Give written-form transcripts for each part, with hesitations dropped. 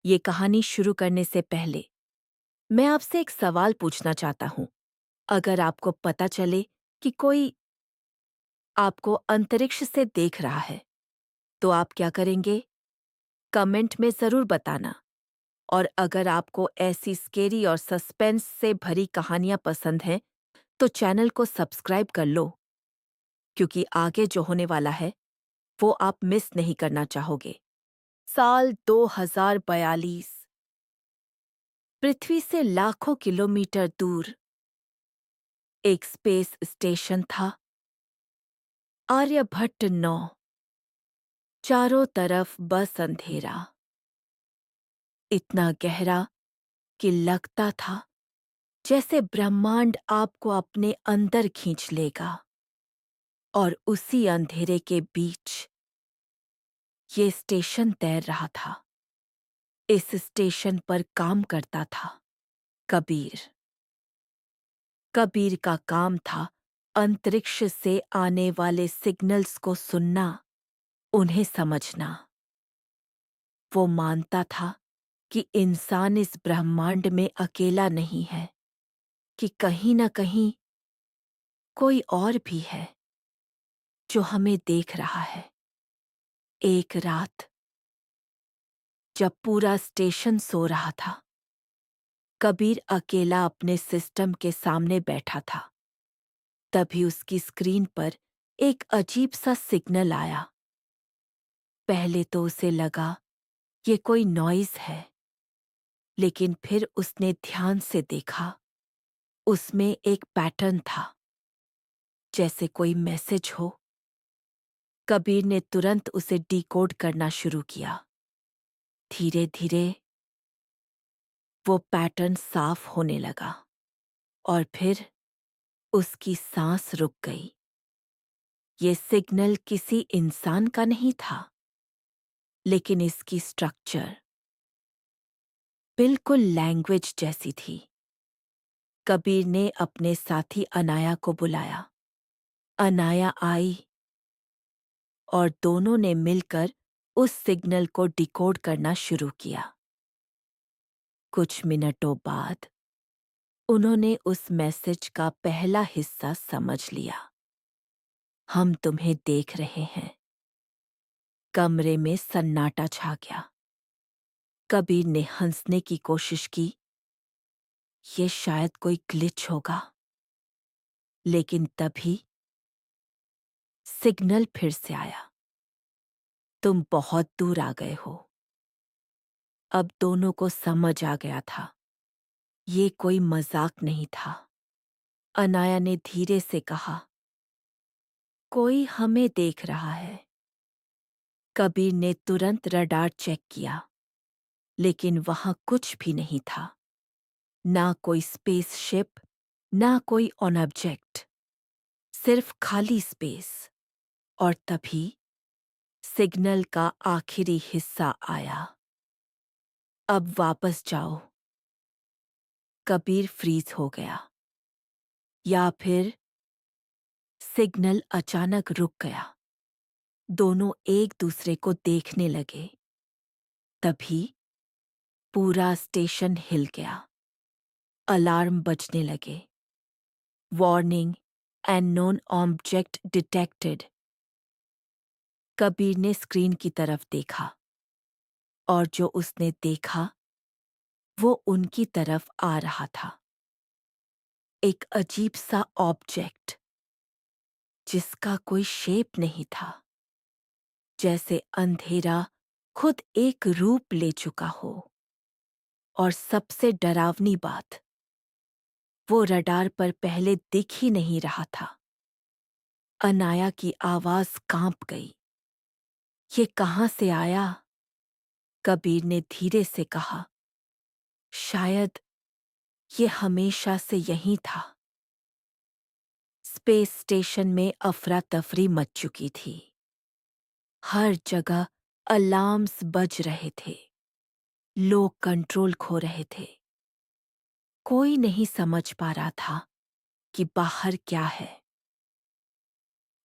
ये कहानी शुरू करने से पहले मैं आपसे एक सवाल पूछना चाहता हूँ। अगर आपको पता चले कि कोई आपको अंतरिक्ष से देख रहा है, तो आप क्या करेंगे? कमेंट में ज़रूर बताना। और अगर आपको ऐसी स्केरी और सस्पेंस से भरी कहानियाँ पसंद हैं, तो चैनल को सब्सक्राइब कर लो, क्योंकि आगे जो होने वाला है, वो आप मिस नहीं करना चाहोगे। साल 2042, पृथ्वी से लाखों किलोमीटर दूर एक स्पेस स्टेशन था। आर्यभट्ट 9। चारों तरफ बस अंधेरा, इतना गहरा कि लगता था जैसे ब्रह्मांड आपको अपने अंदर खींच लेगा। और उसी अंधेरे के बीच ये स्टेशन तैर रहा था। इस स्टेशन पर काम करता था कबीर। कबीर का काम था अंतरिक्ष से आने वाले सिग्नल्स को सुनना, उन्हें समझना। वो मानता था कि इंसान इस ब्रह्मांड में अकेला नहीं है, कि कहीं न कहीं कोई और भी है जो हमें देख रहा है। एक रात जब पूरा स्टेशन सो रहा था, कबीर अकेला अपने सिस्टम के सामने बैठा था। तभी उसकी स्क्रीन पर एक अजीब सा सिग्नल आया। पहले तो उसे लगा ये कोई नॉइज़ है, लेकिन फिर उसने ध्यान से देखा। उसमें एक पैटर्न था, जैसे कोई मैसेज हो। कबीर ने तुरंत उसे डिकोड करना शुरू किया। धीरे धीरे वो पैटर्न साफ होने लगा और फिर उसकी सांस रुक गई। ये सिग्नल किसी इंसान का नहीं था, लेकिन इसकी स्ट्रक्चर बिल्कुल लैंग्वेज जैसी थी। कबीर ने अपने साथी अनाया को बुलाया। अनाया आई और दोनों ने मिलकर उस सिग्नल को डिकोड करना शुरू किया। कुछ मिनटों बाद उन्होंने उस मैसेज का पहला हिस्सा समझ लिया। हम तुम्हें देख रहे हैं। कमरे में सन्नाटा छा गया। कबीर ने हंसने की कोशिश की। ये शायद कोई ग्लिच होगा। लेकिन तभी सिग्नल फिर से आया। तुम बहुत दूर आ गए हो। अब दोनों को समझ आ गया था, ये कोई मजाक नहीं था। अनाया ने धीरे से कहा, कोई हमें देख रहा है। कबीर ने तुरंत रडार चेक किया, लेकिन वहां कुछ भी नहीं था। ना कोई स्पेसशिप, ना कोई ऑन ऑब्जेक्ट, सिर्फ खाली स्पेस। और तभी सिग्नल का आखिरी हिस्सा आया। अब वापस जाओ। कबीर फ्रीज हो गया। या फिर सिग्नल अचानक रुक गया। दोनों एक दूसरे को देखने लगे। तभी पूरा स्टेशन हिल गया। अलार्म बजने लगे। Warning, unknown object detected. Kabir ने स्क्रीन की तरफ देखा, और जो उसने देखा वो उनकी तरफ आ रहा था। एक अजीब सा ऑब्जेक्ट जिसका कोई शेप नहीं था, जैसे अंधेरा खुद एक रूप ले चुका हो। और सबसे डरावनी बात, वो रडार पर पहले दिख ही नहीं रहा था। अनाया की आवाज कांप गई। ये कहां से आया? कबीर ने धीरे से कहा, शायद ये हमेशा से यहीं था। स्पेस स्टेशन में अफरा तफरी मच चुकी थी। हर जगह अलार्म्स बज रहे थे। लोग कंट्रोल खो रहे थे। कोई नहीं समझ पा रहा था कि बाहर क्या है।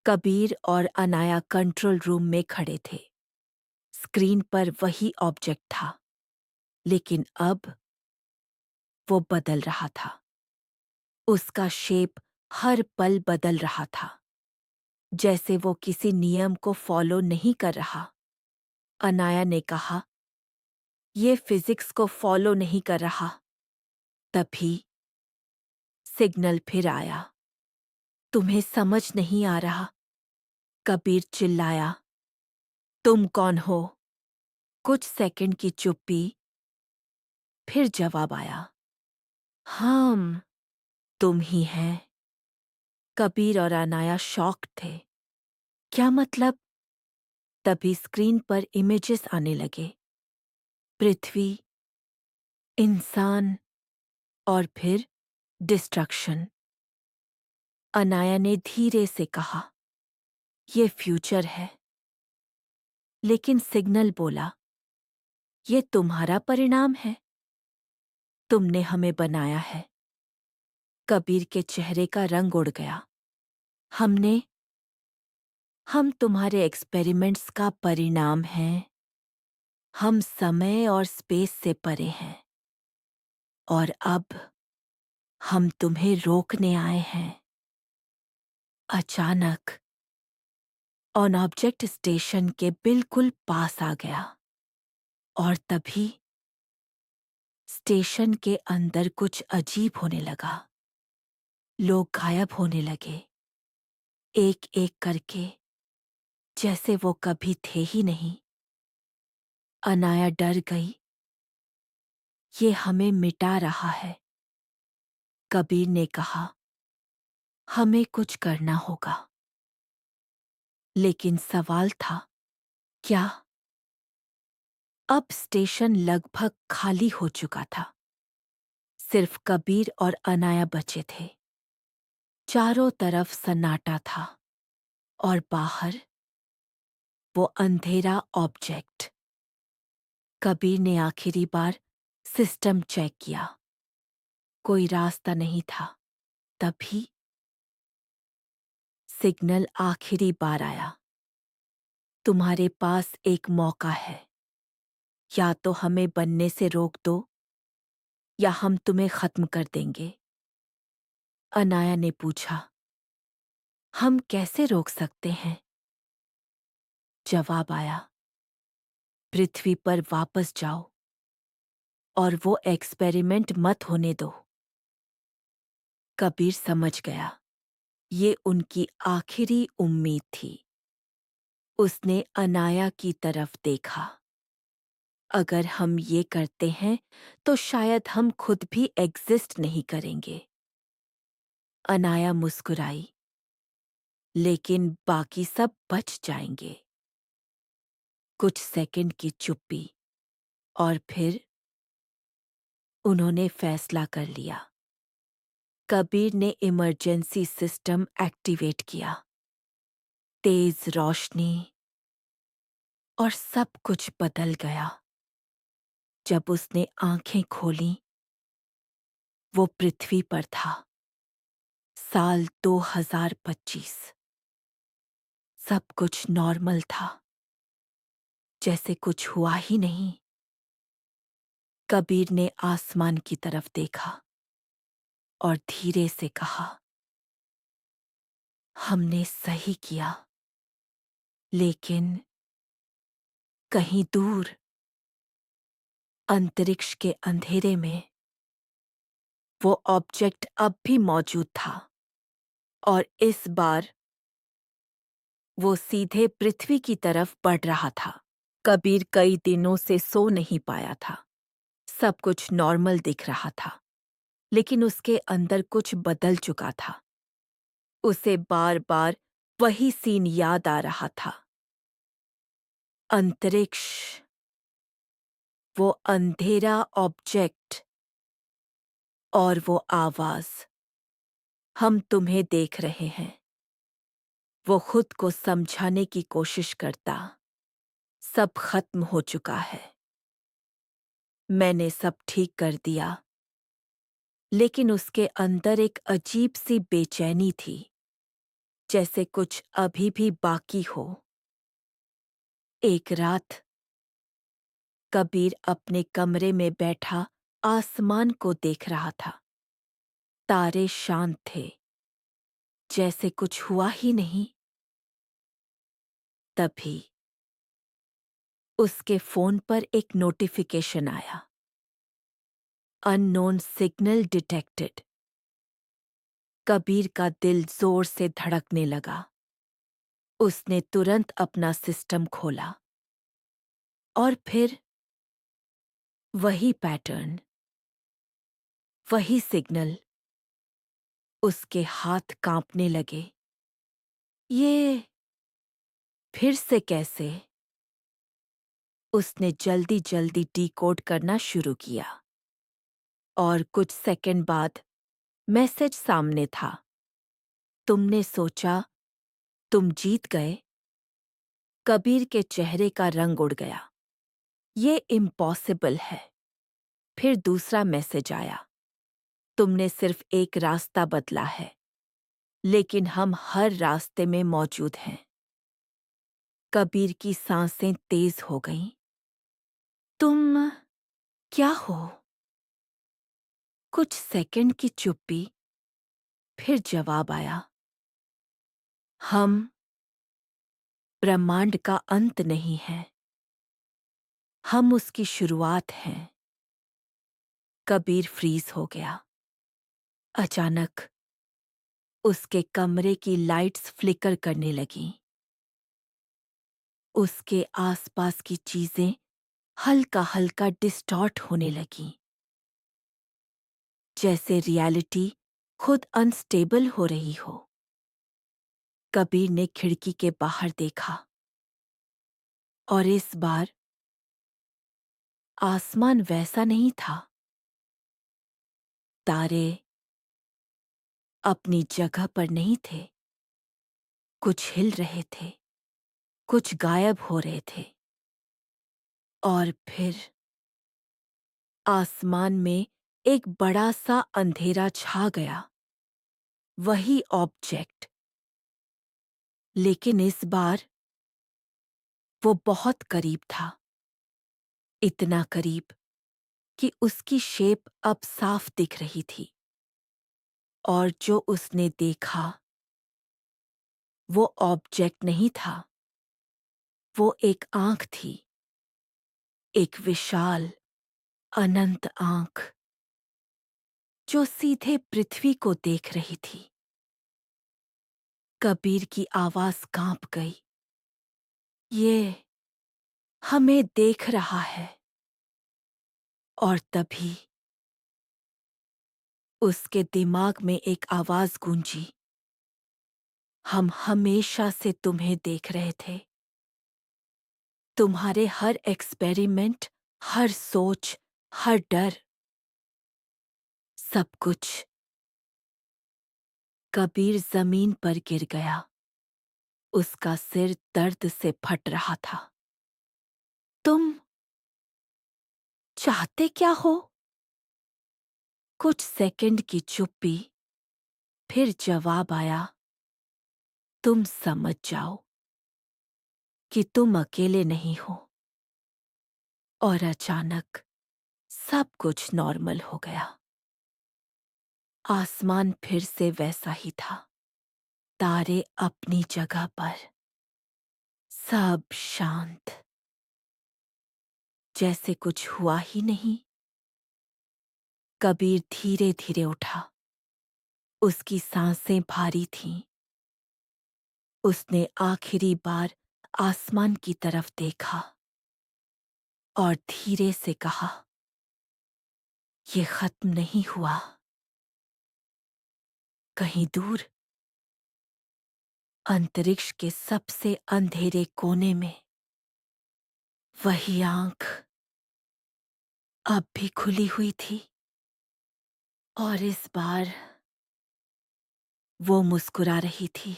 कबीर और अनाया कंट्रोल रूम में खड़े थे। स्क्रीन पर वही ऑब्जेक्ट था, लेकिन अब वो बदल रहा था। उसका शेप हर पल बदल रहा था, जैसे वो किसी नियम को फॉलो नहीं कर रहा। अनाया ने कहा, ये फिजिक्स को फॉलो नहीं कर रहा। तभी सिग्नल फिर आया। तुम्हें समझ नहीं आ रहा? कबीर चिल्लाया। तुम कौन हो? कुछ सेकंड की चुप्पी, फिर जवाब आया। हम, तुम ही हैं। कबीर और अनाया शॉक्ड थे। क्या मतलब? तभी स्क्रीन पर इमेजेस आने लगे। पृथ्वी, इंसान और फिर डिस्ट्रक्शन। अनाया ने धीरे से कहा, ये फ्यूचर है। लेकिन सिग्नल बोला, ये तुम्हारा परिणाम है। तुमने हमें बनाया है। कबीर के चेहरे का रंग उड़ गया। हम तुम्हारे एक्सपेरिमेंट्स का परिणाम हैं। हम समय और स्पेस से परे हैं। और अब हम तुम्हें रोकने आए हैं। अचानक ऑन ऑब्जेक्ट स्टेशन के बिल्कुल पास आ गया। और तभी स्टेशन के अंदर कुछ अजीब होने लगा। लोग गायब होने लगे, एक एक करके, जैसे वो कभी थे ही नहीं। अनाया डर गई। ये हमें मिटा रहा है। कबीर ने कहा, हमें कुछ करना होगा। लेकिन सवाल था, क्या? अब स्टेशन लगभग खाली हो चुका था। सिर्फ कबीर और अनाया बचे थे। चारों तरफ सन्नाटा था और बाहर वो अंधेरा ऑब्जेक्ट। कबीर ने आखिरी बार सिस्टम चेक किया। कोई रास्ता नहीं था। तभी सिग्नल आखिरी बार आया। तुम्हारे पास एक मौका है। या तो हमें बनने से रोक दो, या हम तुम्हें खत्म कर देंगे। अनाया ने पूछा, हम कैसे रोक सकते हैं? जवाब आया, पृथ्वी पर वापस जाओ और वो एक्सपेरिमेंट मत होने दो। कबीर समझ गया, ये उनकी आखिरी उम्मीद थी। उसने अनाया की तरफ देखा। अगर हम ये करते हैं तो शायद हम खुद भी एग्जिस्ट नहीं करेंगे। अनाया मुस्कुराई, लेकिन बाकी सब बच जाएंगे। कुछ सेकंड की चुप्पी, और फिर उन्होंने फैसला कर लिया। कबीर ने इमरजेंसी सिस्टम एक्टिवेट किया। तेज रोशनी, और सब कुछ बदल गया। जब उसने आंखें खोलीं, वो पृथ्वी पर था। साल 2025। सब कुछ नॉर्मल था, जैसे कुछ हुआ ही नहीं। कबीर ने आसमान की तरफ देखा और धीरे से कहा, हमने सही किया। लेकिन कहीं दूर अंतरिक्ष के अंधेरे में वो ऑब्जेक्ट अब भी मौजूद था, और इस बार वो सीधे पृथ्वी की तरफ बढ़ रहा था। कबीर कई दिनों से सो नहीं पाया था। सब कुछ नॉर्मल दिख रहा था, लेकिन उसके अंदर कुछ बदल चुका था। उसे बार बार वही सीन याद आ रहा था। अंतरिक्ष, वो अंधेरा ऑब्जेक्ट, और वो आवाज, हम तुम्हें देख रहे हैं। वो खुद को समझाने की कोशिश करता, सब खत्म हो चुका है। मैंने सब ठीक कर दिया। लेकिन उसके अंदर एक अजीब सी बेचैनी थी, जैसे कुछ अभी भी बाकी हो। एक रात कबीर अपने कमरे में बैठा आसमान को देख रहा था। तारे शांत थे, जैसे कुछ हुआ ही नहीं। तभी उसके फोन पर एक नोटिफिकेशन आया, अननोन सिग्नल डिटेक्टेड। कबीर का दिल जोर से धड़कने लगा। उसने तुरंत अपना सिस्टम खोला और फिर वही पैटर्न, वही सिग्नल। उसके हाथ कांपने लगे। ये फिर से कैसे? उसने जल्दी जल्दी डिकोड करना शुरू किया और कुछ सेकंड बाद मैसेज सामने था। तुमने सोचा तुम जीत गए? कबीर के चेहरे का रंग उड़ गया। ये इम्पॉसिबल है। फिर दूसरा मैसेज आया, तुमने सिर्फ एक रास्ता बदला है, लेकिन हम हर रास्ते में मौजूद हैं। कबीर की सांसें तेज हो गईं। तुम क्या हो? कुछ सेकंड की चुप्पी, फिर जवाब आया, हम ब्रह्मांड का अंत नहीं हैं, हम उसकी शुरुआत हैं। कबीर फ्रीज हो गया। अचानक उसके कमरे की लाइट्स फ्लिकर करने लगीं। उसके आसपास की चीजें हल्का हल्का डिस्टॉर्ट होने लगीं, जैसे रियलिटी खुद अनस्टेबल हो रही हो। कबीर ने खिड़की के बाहर देखा और इस बार आसमान वैसा नहीं था। तारे अपनी जगह पर नहीं थे। कुछ हिल रहे थे, कुछ गायब हो रहे थे। और फिर आसमान में एक बड़ा सा अंधेरा छा गया। वही ऑब्जेक्ट, लेकिन इस बार वो बहुत करीब था। इतना करीब कि उसकी शेप अब साफ दिख रही थी। और जो उसने देखा वो ऑब्जेक्ट नहीं था, वो एक आंख थी। एक विशाल अनंत आंख जो सीधे पृथ्वी को देख रही थी। कबीर की आवाज कांप गई। ये हमें देख रहा है। और तभी उसके दिमाग में एक आवाज गूंजी, हम हमेशा से तुम्हें देख रहे थे। तुम्हारे हर एक्सपेरिमेंट, हर सोच, हर डर, सब कुछ। कबीर जमीन पर गिर गया। उसका सिर दर्द से फट रहा था। तुम चाहते क्या हो? कुछ सेकंड की चुप्पी, फिर जवाब आया, तुम समझ जाओ कि तुम अकेले नहीं हो। और अचानक सब कुछ नॉर्मल हो गया। आसमान फिर से वैसा ही था। तारे अपनी जगह पर, सब शांत, जैसे कुछ हुआ ही नहीं। कबीर धीरे धीरे उठा। उसकी सांसें भारी थीं। उसने आखिरी बार आसमान की तरफ देखा और धीरे से कहा, ये खत्म नहीं हुआ। कहीं दूर अंतरिक्ष के सबसे अंधेरे कोने में वही आंख अब भी खुली हुई थी। और इस बार वो मुस्कुरा रही थी।